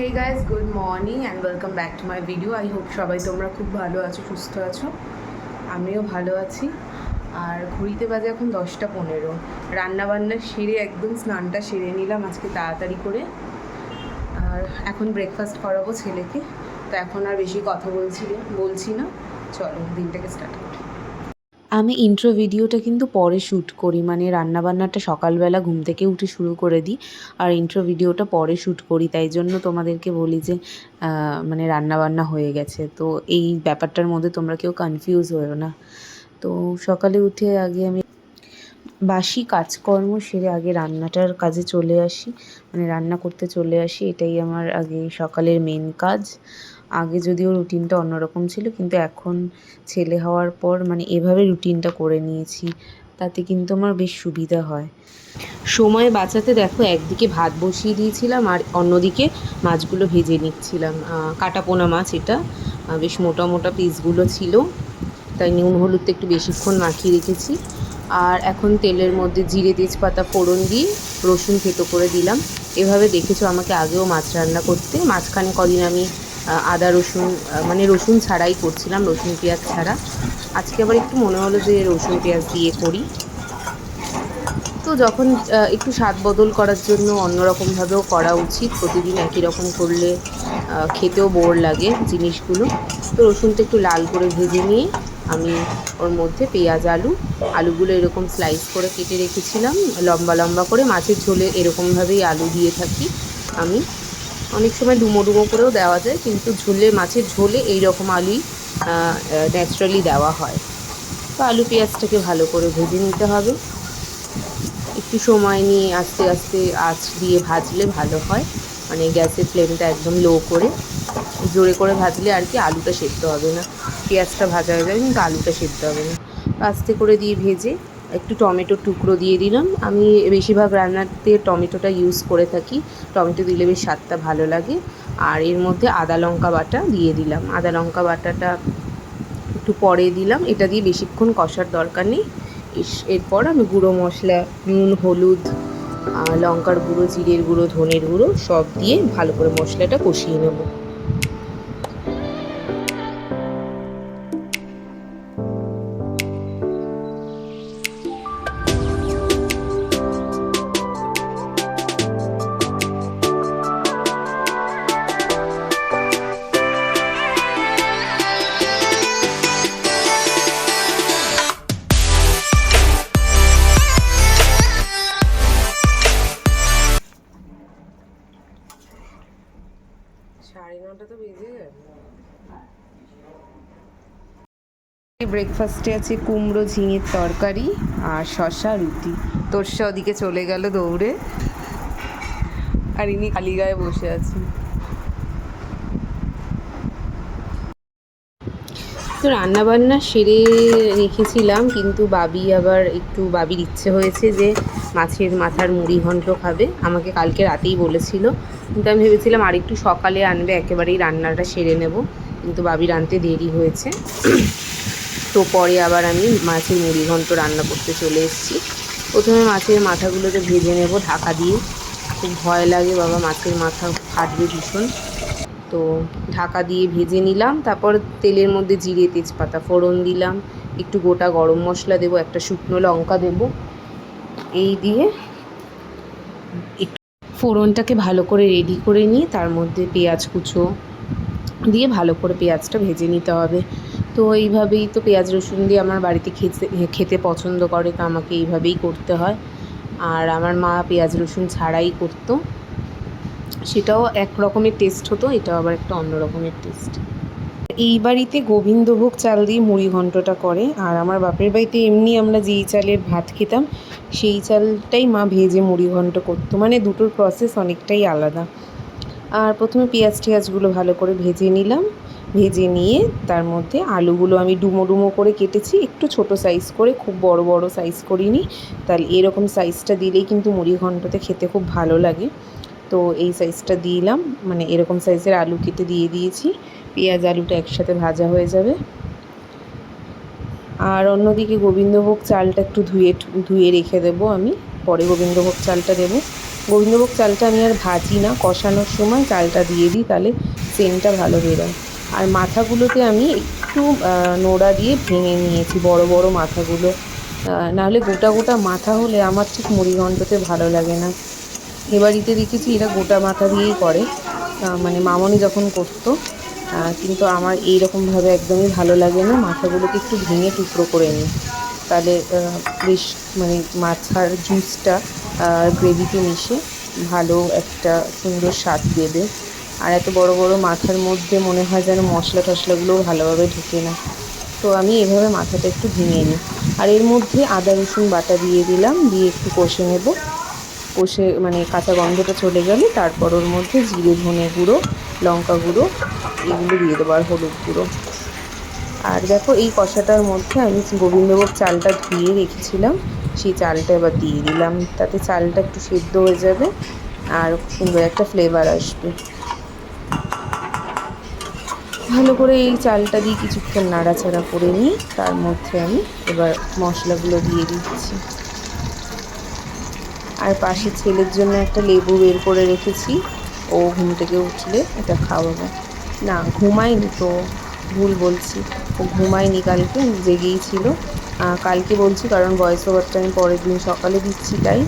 Hey guys, good morning and welcome back to my video. I hope সবাই তোমরা খুব ভালো আছো, সুস্থ আছো। আমিও ভালো আছি। আর ঘড়িতে বাজে এখন 10টা 15। রান্নাবান্না সেরে একদম স্নানটা সেরে নিলাম আজকে তাড়াতাড়ি করে। আর এখন ব্রেকফাস্ট করাবো ছেলেকে। তো এখন আর বেশি কথা বলছি না, চলো দিনটাকে স্টার্ট করি। আমি ইন্ট্রো ভিডিওটা কিন্তু পরে শ্যুট করি, মানে রান্নাবান্নাটা সকালবেলা ঘুম থেকে উঠে শুরু করে দিই, আর ইন্ট্রো ভিডিওটা পরে শ্যুট করি। তাই জন্য তোমাদেরকে বলি যে মানে রান্নাবান্না হয়ে গেছে, তো এই ব্যাপারটার মধ্যে তোমরা কেউ কনফিউজ হয়েও না। তো সকালে উঠে আগে আমি বাসি কাজকর্ম সেরে আগে রান্নাটার কাজে চলে আসি, মানে রান্না করতে চলে আসি। এটাই আমার আগে সকালের মেন কাজ। আগে যদিও রুটিনটা অন্যরকম ছিল, কিন্তু এখন ছেলে হওয়ার পর মানে এভাবে রুটিনটা করে নিয়েছি, তাতে কিন্তু আমার বেশ সুবিধা হয়। সময় বাঁচাতে দেখো একদিকে ভাত বসিয়ে দিয়েছিলাম আর অন্যদিকে মাছগুলো ভেজে নিচ্ছিলাম। কাটা পোনা মাছ, এটা বেশ মোটা মোটা পিসগুলো ছিল, তাই নুন হলুদটা একটু বেশিক্ষণ মাখিয়ে রেখেছি। আর এখন তেলের মধ্যে জিরে তেজপাতা ফোড়ন দিয়ে রসুন থেতো করে দিলাম। এভাবে দেখেছো আমাকে আগেও মাছ রান্না করতে। মাঝখানে কদিন আমি আদা রসুন মানে রসুন ছাড়াই করছিলাম, রসুন পেঁয়াজ ছাড়া। আজকে আবার একটু মনে হলো যে রসুন পেঁয়াজ দিয়ে করি। তো যখন একটু স্বাদ বদল করার জন্য অন্যরকমভাবেও করা উচিত, প্রতিদিন একই রকম করলে খেতেও বোর লাগে জিনিসগুলো। তো রসুনটা একটু লাল করে ভেজে নিয়ে আমি ওর মধ্যে পেঁয়াজ আলুগুলো এরকম স্লাইস করে কেটে রেখেছিলাম লম্বা লম্বা করে। মাছের ঝোলে এরকমভাবেই আলু দিয়ে থাকি আমি। অনেক সময় ডুমো ডুমো করেও দেওয়া যায়, কিন্তু মাছের ঝোলে এই রকম আলুই ন্যাচারালি দেওয়া হয়। তো আলু পেঁয়াজটাকে ভালো করে ভেজে নিতে হবে। একটু সময় নিয়ে আস্তে আস্তে আঁচ দিয়ে ভাজলে ভালো হয়, মানে গ্যাসের ফ্লেমটা একদম লো করে। জোরে করে ভাজলে আর কি আলুটা সেদ্ধ হবে না, পেঁয়াজটা ভাজা হয়ে যাবে কিন্তু আলুটা সেদ্ধ হবে না। আস্তে করে দিয়ে ভেজে একটু টমেটোর টুকরো দিয়ে দিলাম। আমি বেশিরভাগ রান্নাতে টমেটোটা ইউজ করে থাকি, টমেটো দিলে বেশ স্বাদটা ভালো লাগে। আর এর মধ্যে আদা লঙ্কা বাটা দিয়ে দিলাম। আদা লঙ্কা বাটাটা একটু পরে দিলাম, এটা দিয়ে বেশিক্ষণ কষার দরকার নেই। এরপর আমি গুঁড়ো মশলা, নুন হলুদ লঙ্কার গুঁড়ো, জিরের গুঁড়ো, ধনের গুঁড়ো সব দিয়ে ভালো করে মশলাটা কষিয়ে নেব। সাড়ে 9টা তো বেজে গেল। ব্রেকফাস্টে আছে কুমড়ো ঝিঙের তরকারি আর শসা রুটি। তোরসা ওদিকে চলে গেল দৌড়ে, আর ইনি খালি গায়ে বসে আছেন। তো রান্নাবান্না সেরে রেখেছিলাম, কিন্তু বাবির ইচ্ছে হয়েছে যে মাছের মাথার মুড়ি ঘন্ট খাবে। আমাকে কালকে রাতেই বলেছিল, কিন্তু আমি ভেবেছিলাম আর একটু সকালে আনবে, একেবারেই রান্নাটা সেরে নেব, কিন্তু বাবির আনতে দেরি হয়েছে। তো পরে আবার আমি মাছের মুড়ি ঘন্ট রান্না করতে চলে এসেছি। প্রথমে মাছের মাথাগুলোকে ভেজে নেব ঢাকা দিয়ে। খুব ভয় লাগে বাবা, মাছের মাথা ফাটবে ভীষণ। তো ঢাকা দিয়ে ভেজে নিলাম। তারপর তেলের মধ্যে জিরে তেজপাতা ফোড়ন দিলাম, একটু গোটা গরম মশলা দেবো, একটা শুকনো লঙ্কা দেবো। এই দিয়ে একটু ফোড়নটাকে ভালো করে রেডি করে নিয়ে তার মধ্যে পেঁয়াজ কুচো দিয়ে ভালো করে পেঁয়াজটা ভেজে নিতে হবে। তো এইভাবেই তো পেঁয়াজ রসুন দিয়ে আমার বাড়িতে খেতে পছন্দ করে, তো আমাকে এইভাবেই করতে হয়। আর আমার মা পেঁয়াজ রসুন ছাড়াই করতো, সেটাও এক রকমের টেস্ট হতো, এটাও আবার একটা অন্য রকমের টেস্ট। এই বাড়িতে গোবিন্দভোগ চাল দিয়ে মুড়ি ঘন্টটা করে, আর আমার বাপের বাড়িতে এমনি আমরা যেই চালের ভাত খেতাম সেই চালটাই মা ভেজে মুড়ি ঘন্ট করতো, মানে দুটোর প্রসেস অনেকটাই আলাদা। আর প্রথমে পেঁয়াজগুলো ভালো করে ভেজে নিলাম। ভেজে নিয়ে তার মধ্যে আলুগুলো আমি ডুমো ডুমো করে কেটেছি, একটু ছোট সাইজ করে, খুব বড় বড় সাইজ করিনি। তাহলে এরকম সাইজটা দিলেই কিন্তু মুড়ি ঘন্টতে খেতে খুব ভালো লাগে। তো এই সাইজটা দিলাম, মানে এরকম সাইজের আলু কেটে দিয়ে দিয়েছি। পেঁয়াজ আলুটা একসাথে ভাজা হয়ে যাবে। আর অন্যদিকে গোবিন্দভোগ চালটা একটু ধুয়ে রেখে দেবো আমি, পরে গোবিন্দভোগ চালটা দেবো। গোবিন্দভোগ চালটা আমি আর ভাজি না, কষানোর সময় চালটা দিয়ে দিই, তাহলে সেন্টটা ভালো বেরোয়। আর মাথাগুলোতে আমি একটু নোড়া দিয়ে ভেঙে নিয়েছি, বড় বড় মাথাগুলো। নাহলে গোটা গোটা মাথা হলে আমার ঠিক মুড়িঘণ্টতে ভালো লাগে না। এবাড়িতে দেখেছি এরা গোটা মাথা দিয়েই করে, মানে মামনি যখন করতো, কিন্তু আমার এই রকমভাবে একদমই ভালো লাগে না। মাথাগুলোকে একটু ভেঙে টুকরো করে নিই, তাহলে বেশ মানে মাথার জুসটা গ্রেভিতে মিশে ভালো একটা সুন্দর স্বাদ দেবে। আর এত বড় বড় মাথার মধ্যে মনে হয় যেন মশলা টশলাগুলোও ভালোভাবে ঢুকে না। তো আমি এভাবে মাথাটা একটু ভেঙে নিই। আর এর মধ্যে আদা রসুন বাটা দিয়ে দিলাম, দিয়ে একটু কষে নেব। কষে মানে কাঁচা গন্ধটা চলে গেলে তারপর ওর মধ্যে জিরে ধনে গুঁড়ো, লঙ্কা গুঁড়ো এগুলো দিয়ে দেবো, আর হলুদ গুঁড়ো। আর দেখো এই কষাটার মধ্যে আমি গোবিন্দভোগ চালটা ধুয়ে রেখেছিলাম, সেই চালটা এবার দিয়ে দিলাম। তাতে চালটা একটু সেদ্ধ হয়ে যাবে আর সুন্দর একটা ফ্লেভার আসবে। ভালো করে এই চালটা দিয়ে কিছুক্ষণ নাড়াচাড়া করে নিয়ে তার মধ্যে আমি এবার মশলাগুলো দিয়ে দিচ্ছি। আর পাশে ছেলের জন্য একটা লেবু বের করে রেখেছি, ও ঘুম থেকে উঠলে এটা খাওয়াবো। না ঘুমায়নি তো, ভুল বলছি, ও ঘুমায়নি, কালকে জেগেই ছিল। কালকে বলছি কারণ ভয়েস ওভারটা আমি পরের দিন সকালে দিচ্ছি, তাই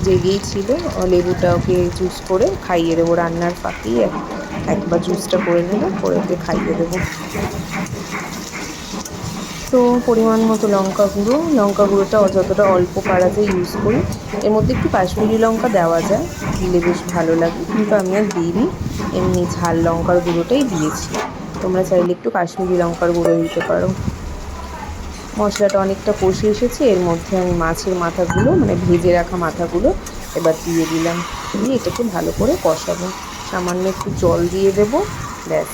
জেগেই ছিল। লেবুটা ওকে জুস করে খাইয়ে দেবো, রান্নার ফাঁকেই একবার জুসটা করে নেবো, করে ওকে খাইয়ে দেবো। তো পরিমাণ মতো লঙ্কা গুঁড়ো, লঙ্কা গুঁড়োটা যতটা অল্প পারা যায় ইউজ করি। এর মধ্যে একটু কাশ্মীরি লঙ্কা দেওয়া যায়, দিলে বেশ ভালো লাগে, কিন্তু আমি আর দিইনি, এমনি ঝাল লঙ্কার গুঁড়োটাই দিয়েছি। তোমরা চাইলে একটু কাশ্মীরি লঙ্কার গুঁড়ো দিতে পারো। মশলাটা অনেকটা কষে এসেছে, এর মধ্যে আমি মাছের মাথাগুলো মানে ভেজে রাখা মাথাগুলো এবার দিয়ে দিলাম, দিয়ে এটাকে ভালো করে কষাবো। সামান্য একটু জল দিয়ে দেবো, ব্যাস।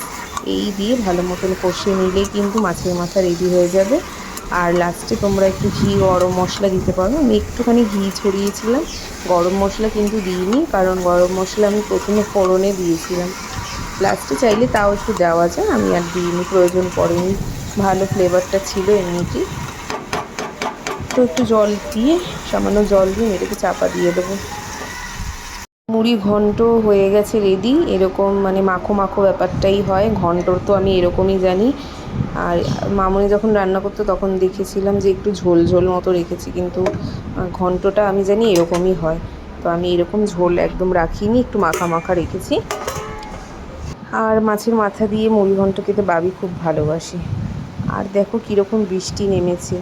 এই দিয়ে ভালো মতন কষিয়ে নিলেই কিন্তু মাছের মাথা রেডি হয়ে যাবে। আর লাস্টে তোমরা একটু ঘি, গরম মশলা দিতে পারো। আমি একটুখানি ঘি ছড়িয়েছিলাম, গরম মশলা কিন্তু দিইনি, কারণ গরম মশলা আমি প্রথমে ফোড়নে দিয়েছিলাম। লাস্টে চাইলে তাও একটু দেওয়া যায়, আমি আর দিইনি, প্রয়োজন পড়েনি, ভালো ফ্লেভারটা ছিল এমনিতেই। তো একটু জল দিয়ে, সামান্য জল দিয়ে এটাকে চাপা দিয়ে দেবো। মুড়ি ঘন্ট হয়ে গেছে রেডি, এরকম মানে মাখো মাখো ব্যাপারটাই হয়। ঘন্টর তো আমি এরকমই জানি। আর মামনি যখন রান্না করতো তখন দেখেছিলাম যে একটু ঝোল ঝোল মতো রেখেছি, কিন্তু ঘন্টটা আমি জানি এরকমই হয়। তো আমি এরকম ঝোল একদম রাখিনি, একটু মাখা মাখা রেখেছি। আর মাছের মাথা দিয়ে মুড়ি ঘন্ট খেতে বাবি খুব ভালোবাসে। আর দেখো কীরকম বৃষ্টি নেমেছে,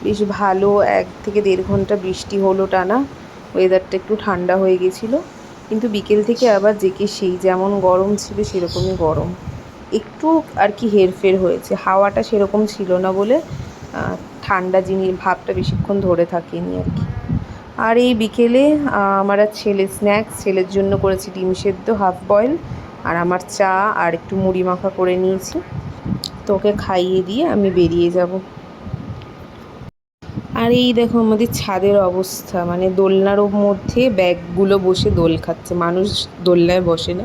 বেশ ভালো 1 থেকে 1.5 ঘন্টা বৃষ্টি হলো টানা। ওয়েদারটা একটু ঠান্ডা হয়ে গেছিলো, কিন্তু বিকেল থেকে আবার যেকে সেই যেমন গরম ছিল সেরকমই গরম। একটু আর কি হেরফের হয়েছে, হাওয়াটা সেরকম ছিল না বলে ঠান্ডা জিনিস ভাবটা বেশিক্ষণ ধরে থাকেনি আর কি। আর এই বিকেলে আমার আর ছেলে স্ন্যাক্স, ছেলের জন্য করেছি ডিম সেদ্ধ হাফ বয়েল, আর আমার চা আর একটু মুড়ি মাখা করে নিয়েছি। তো ওকে খাইয়ে দিয়ে আমি বেরিয়ে যাব। আর এই দেখো আমাদের ছাদের অবস্থা, মানে দোলনার মধ্যে ব্যাগগুলো বসে দোল খাচ্ছে, মানুষ দোলনায় বসে না,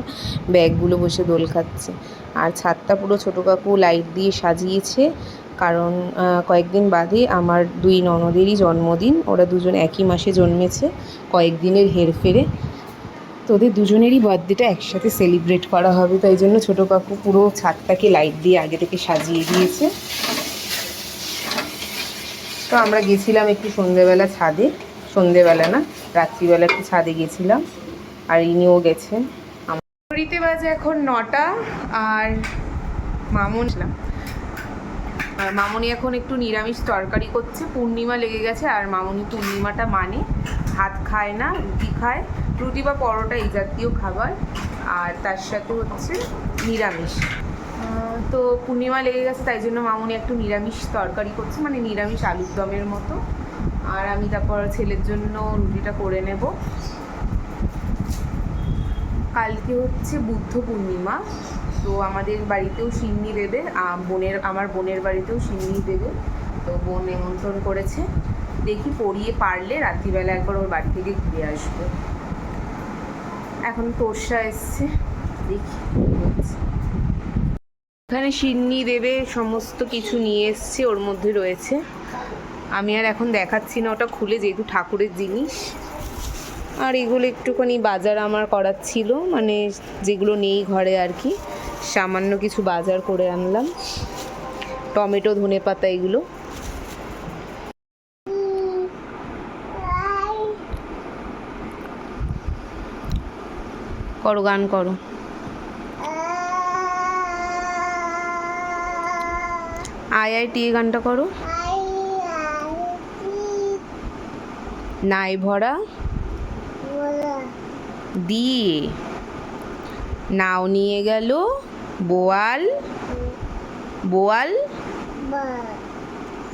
ব্যাগগুলো বসে দোল খাচ্ছে। আর ছাদটা পুরো ছোটো কাকু লাইট দিয়ে সাজিয়েছে, কারণ কয়েকদিন বাদে আমার 2 ননদেরই জন্মদিন, ওরা দুজন একই মাসে জন্মেছে, কয়েকদিনের হেরফেরে। তো ওদের দুজনেরই বার্থডেটা একসাথে সেলিব্রেট করা হবে, তাই জন্য ছোটো কাকু পুরো ছাদটাকে লাইট দিয়ে আগে থেকে সাজিয়ে দিয়েছে। তো আমরা গেছিলাম একটু সন্ধেবেলা ছাদে, সন্ধেবেলা না রাত্রিবেলা একটু ছাদে গেছিলাম, আর ইনিও গেছেন। ঘড়িতে বাজে এখন 9টা, আর মামনি এখন একটু নিরামিষ তরকারি করছে, পূর্ণিমা লেগে গেছে, আর মামনি পূর্ণিমাটা মানে ভাত খায় না, রুটি খায়, রুটি বা পরোটা এই জাতীয় খাবার, আর তার সাথে হচ্ছে নিরামিষ। তো পূর্ণিমা লেগে গেছে, তাই জন্য মামনি একটু নিরামিষ তরকারি করছে, মানে নিরামিষ আলুর দমের মতো। আর আমি তারপর ছেলের জন্য রুটিটা করে নেব। কালকে হচ্ছে বুদ্ধ পূর্ণিমা, তো আমাদের বাড়িতেও সিন্নি দেবে, আমার বোনের বাড়িতেও সিন্নি দেবে। তো বোন নিমন্ত্রণ করেছে, দেখি পড়িয়ে পারলে রাত্রিবেলা একবার ওর বাড়ি থেকে ঘুরে আসবো। এখন তোরসা এসছে, দেখি হচ্ছে। এখানে সিন্নি দেবে, সমস্ত কিছু নিয়ে এসছে, ওর মধ্যে রয়েছে। আমি আর এখন দেখাচ্ছি না ওটা খুলে, যেহেতু ঠাকুরের জিনিস। আর এগুলো একটুখানি বাজার আমার করার ছিল, মানে যেগুলো নেই ঘরে আর কি, সামান্য কিছু বাজার করে আনলাম। টমেটো, ধনেপাতা এগুলো। করো, গান করো। আইআইটি গানটা করো। নাই ভরা দিয়ে নাও নিয়ে গেল বোয়াল, বোয়াল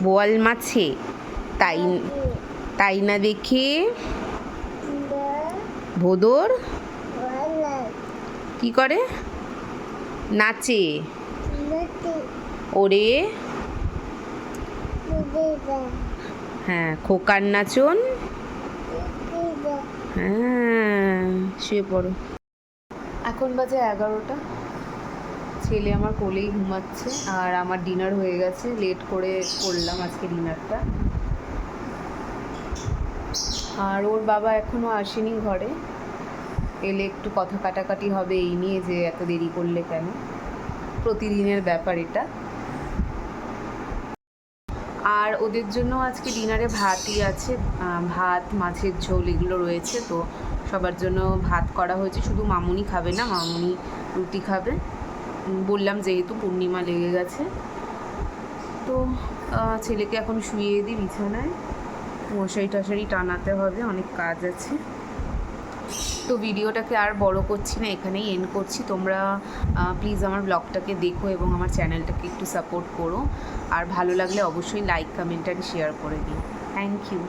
বোয়াল মাছে, তাই তাই না দেখে ভোদর কি করে, নাচে ওরে। হ্যাঁ, খোকার নাচন। হ্যাঁ, শুয়ে পড়ো। এখন বাজে 11টা। ছেলে আমার কোলেই ঘুমাচ্ছে, আর আমার ডিনার হয়ে গেছে। লেট করে করলাম আজকে ডিনারটা। আর ওর বাবা এখনও আসেনি ঘরে, এলে একটু কথা কাটাকাটি হবে এই নিয়ে যে এত দেরি করলে কেন। প্রতিদিনের ব্যাপার এটা। আর ওদের জন্য আজকে ডিনারে ভাতই আছে, ভাত, মাছের ঝোল এগুলো রয়েছে। তো সবার জন্য ভাত করা হয়েছে, শুধু মামুনি খাবে না, মামুনি রুটি খাবে। বললাম যেহেতু পূর্ণিমা লেগে গেছে। তো ছেলেকে এখন শুইয়ে দিই বিছানায়, মশারি টশারি টানাতে হবে, অনেক কাজ আছে। তো ভিডিওটাকে আর বড় করছি না, এখানেই এন্ড করছি। তোমরা প্লিজ আমার ব্লগটাকে দেখো এবং আমার চ্যানেলটাকে একটু সাপোর্ট করো। আর ভালো লাগলে অবশ্যই লাইক, কমেন্ট অ্যান্ড শেয়ার করে দিও। Thank you.